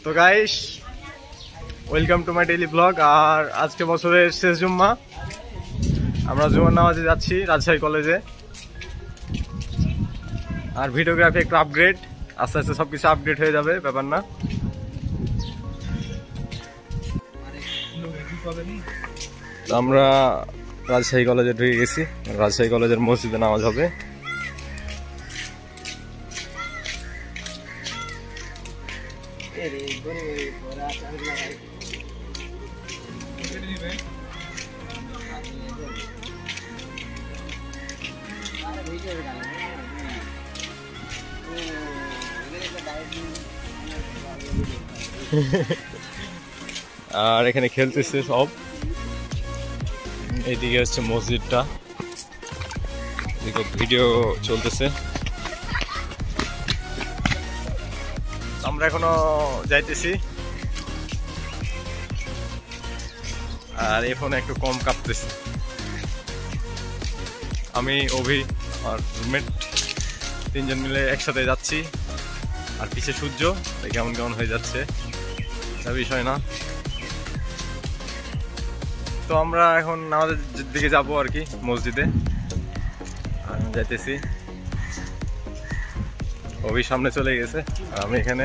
তো guys, welcome to my daily blog. আর আজকে বছরের শেষ জুম্মা, আমরা জুমার নামাজে যাচ্ছি রাজশাহী কলেজে। আর ভিডিওগ্রাফি একটু আপগ্রেড, আস্তে আস্তে সবকিছু আপডেট হয়ে যাবে, ব্যাপার না। আমরা রাজশাহী কলেজে ঢুকে গেছি, রাজশাহী কলেজের মসজিদে নামাজ হবে। আর এখানে খেলতেছে সব। এইদিকে হচ্ছে মসজিদটা, এদিকে ভিডিও চলতেছে। আমরা এখনো যাইতেছি, আর এই ফোনে একটু কম কাঁপতেছে। আমি, অভি আর রুমমেট তিনজন মিলে একসাথে যাচ্ছি। আর পিছে সূর্য কেমন কেমন হয়ে যাচ্ছে, বিষয় না। তো আমরা এখন আমাদের দিকে যাব আর কি, মসজিদে যাইতেছি। অভি সামনে চলে গেছে, আর আমি এখানে।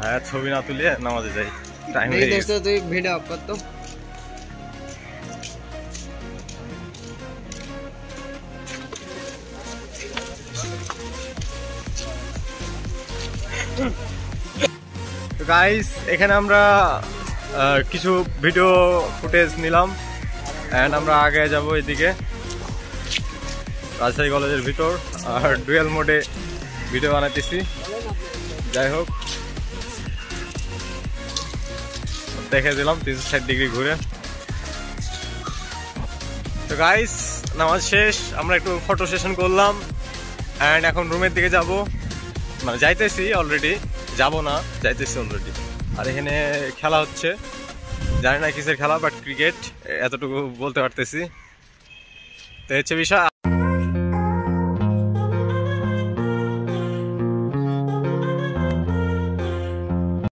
হ্যাঁ, ছবি না তুলে নামাজে যাই, টাইম হয়ে গেছে। তুই ভিডিও আপ কর তো। গাইস, এখানে আমরা কিছু ভিডিও ফুটেজ নিলাম, এন্ড আমরা আগে যাব এদিকে রাজশাহী কলেজের ভিতর। আর ডুয়েল মোডে ভিডিও বানাইতেছি। যাই হোক, দেখে দিলাম 360 ডিগ্রি ঘুরে। তো গাইস, নামাজ শেষ, আমরা একটু ফটো সেশন করলাম, এন্ড এখন রুমের দিকে যাব। মানে যাইতেছি অলরেডি, যাব না, যাইতেছি অলরেডি। আর এখানে খেলা হচ্ছে, জানি না কিসের খেলা, বাট ক্রিকেট, এতটুকু বলতে পারতেছি। তো হচ্ছে বিষয়।